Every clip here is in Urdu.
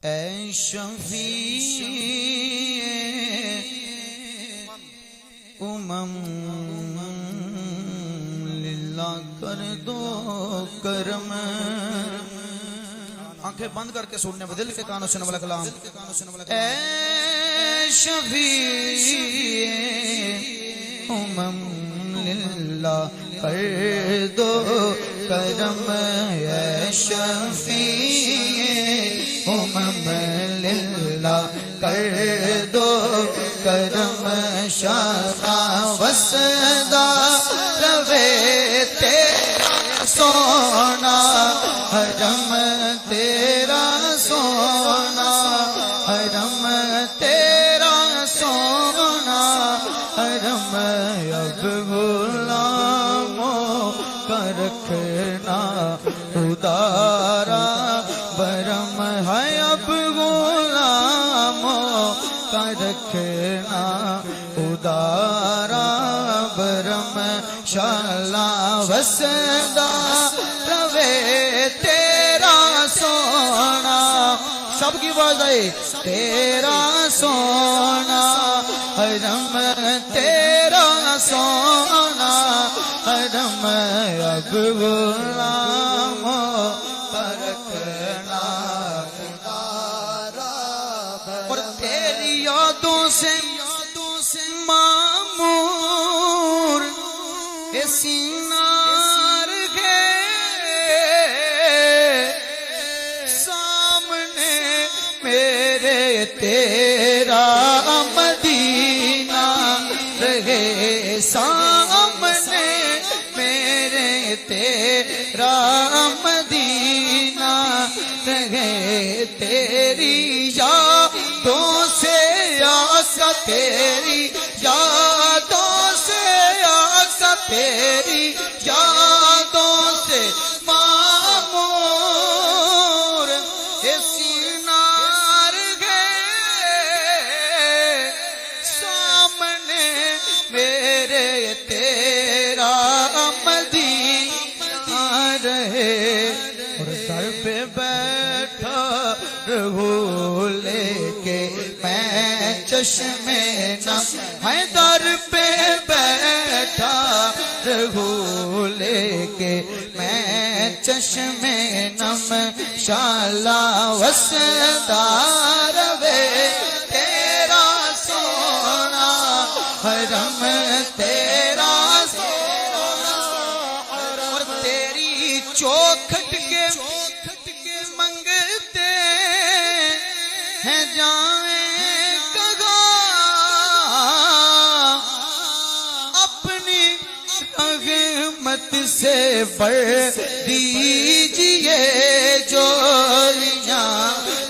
اے شفیع للہ کر دو کرم. آنکھیں بند کر کے سننے میں دل کے کانوں سننے والا کلام. اے شفیع للہ کر دو کرم. اے شفیع للہ کر دو کرم. شاہ وسدا روے تیرا سونا حرم تیرا سونا حرم تیرا سونا حرم. اب غلاموں کا رکھنا ادارا برم ہے. اب غلاموں کا رکھنا ادارا برم. شالا وسدا روے تیرا سونا. سب کی آواز آئی. تیرا سونا حرم تیرا سونا حرم. اب غلاموں کا رکھنا اور تیری یادوں سے معمور سینار ہے. سامنے میرے تیرا مدینہ رہے. سامنے میرے تیرا مدینہ رہے. تیری یادوں سے آقا تیری یادوں سے آقا تیری یادوں سے معمور سینار ہے. سامنے میرے تیرا مدینہ رہے. اور در پہ بیٹھا رہو لے کے میں چشمے نم ہے. در پہ بیٹھا رہو لے کے میں چشمے نم. شالا وسدا روے تیرا سونا حرم تیرا سونا. اور تیری چوکھٹ کے منگتے ہیں جائیں کہاں. اپنی رحمت سے بھر دیجئے جولیاں.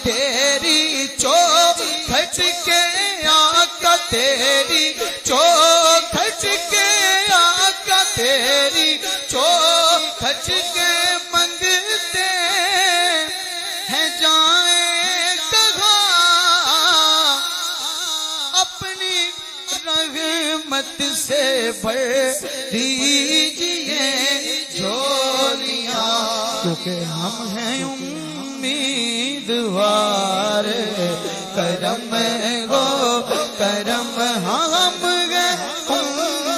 تیری چوکھٹ کے آقا تیری چوکھٹ کے آقا تیری چوکھٹ کے منگتے ہیں جائیں کہاں. اپنی رحمت سے بھر دیجئے جولیاں. کیونکہ ہم ہیں امیدوار کرم ہو کرم. ہم ہیں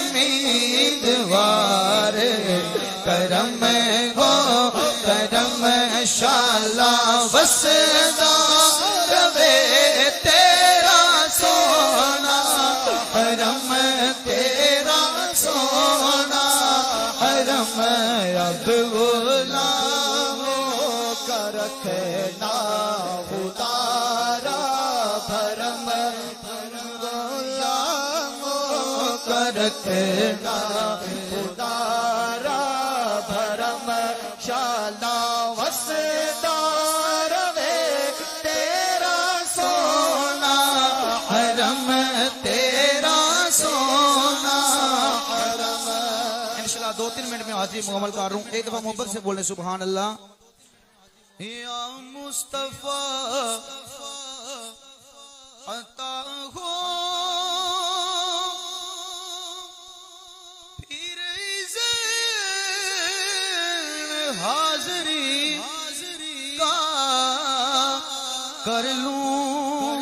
امیدوار کرم ہو کرم. شالا وسدا روے تیرا سونا حرم تیرا سونا حرم. اب غلاموں کا رکھنا ادارا بھرم. غلاموں کا رکھنا ادارا بھرم. شالا وسدا روے تیرا سونا حرم تیرا سونا حرم. انشاءاللہ 2-3 منٹ میں حاضری مکمل کر رہا ہوں. ایک دفعہ محبت سے بولیں سبحان اللہ. یا مصطفیٰ عطا ہو پھر حاضری کا کر لوں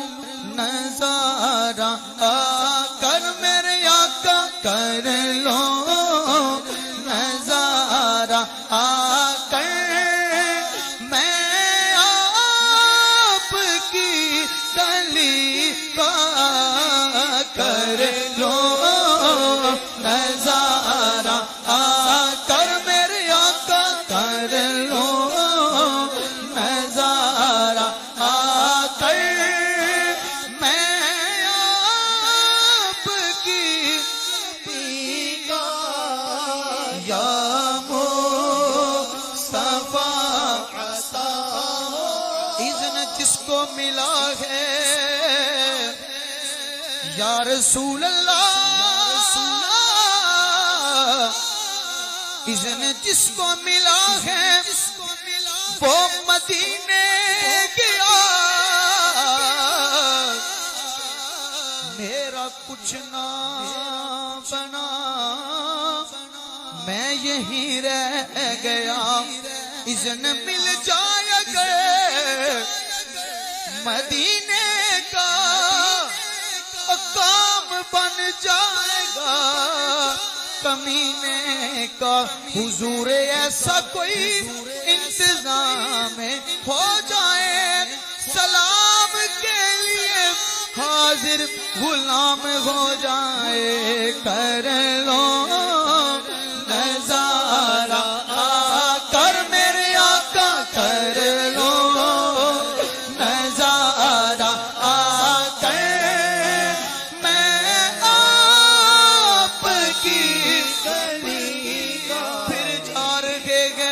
نظارہ آ کر میرے آقا کر لو نظارہ آ کر میں آپ کی گلی کا کر لو نظارہ آ کر میرے آقا کر لو نظارہ آ کر میں آپ کی یا مصطفیٰ اذن جس کو ملا ہے یا رسول اللہ اذن جس کو ملا ہے وہ مدینے گیا میرا کچھ نہ بنا میں یہیں رہ گیا اذن مل جائے گا مدینے کا کام بن جائے گا کمینے کا حضور ایسا کوئی انتظام ہو جائے سلام کے لیے حاضر غلام ہو جائے کر لو نظارہ آ کر میرے آقا کر لو نظارہ آ کر میں آپ کی پھر جا رہے گے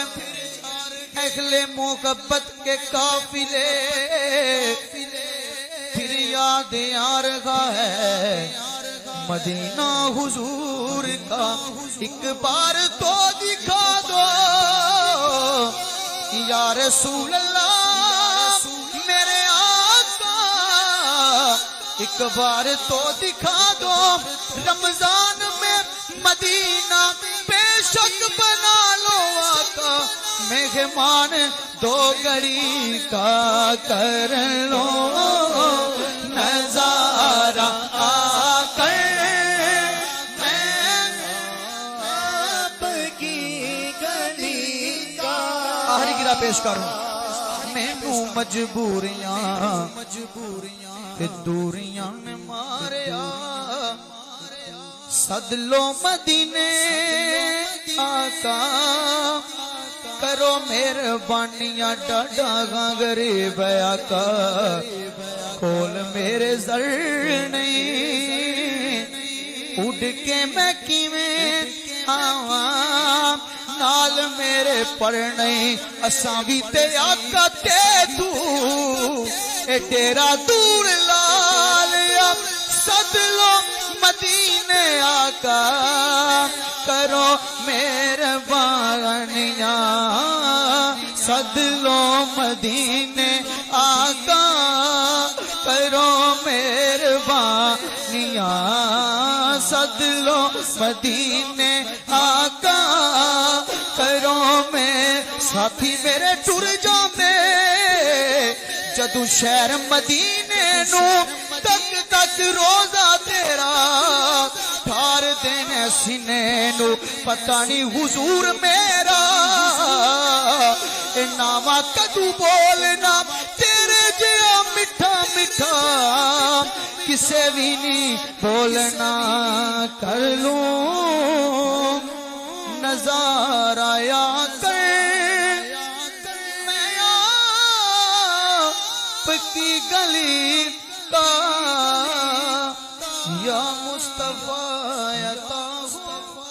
اہل محبت کے قافلے پھر یاد آ رہا ہے مدینہ حضور کا ایک بار تو دکھا دو یا رسول اللہ میرے آقا ایک بار تو دکھا دو رمضان میں مدینہ بے شک بنا لو آقا مہمان دو گھڑی کا کر لو نظارہ آ کر میں آپ کی گلی کا آخری گرہ پیش کروں مینو مجبوریاں کہ دوریاں نے ماریا سد لو مدینے آقا کرو مہربانیاں ڈاڈا گاں غریب آقا کھول میرے زر نہیں اڑ کے میں کیویں آواں نال میرے پر نہیں اساں بھی تے آقا تے تو اے تیرا دور لالیا سد لو مدینے آقا کرو مہربانیاں سد لو مدینے آقا کرو مہربانیاں سد لو مدینے آقا کرو میں ساتھی میرے ٹر جاندے جدو شہر مدینے نو تک تک روزہ تیرا ٹھار دینے سینے نو پتہ نہیں حضور میرا نامہ کدو بولنا تیرے جیا مٹھا مٹھا کسے بھی نہیں بولنا کر لوں نظارہ یا کر میں آپ کی گلی کا یا مصطفیٰ یا طاہر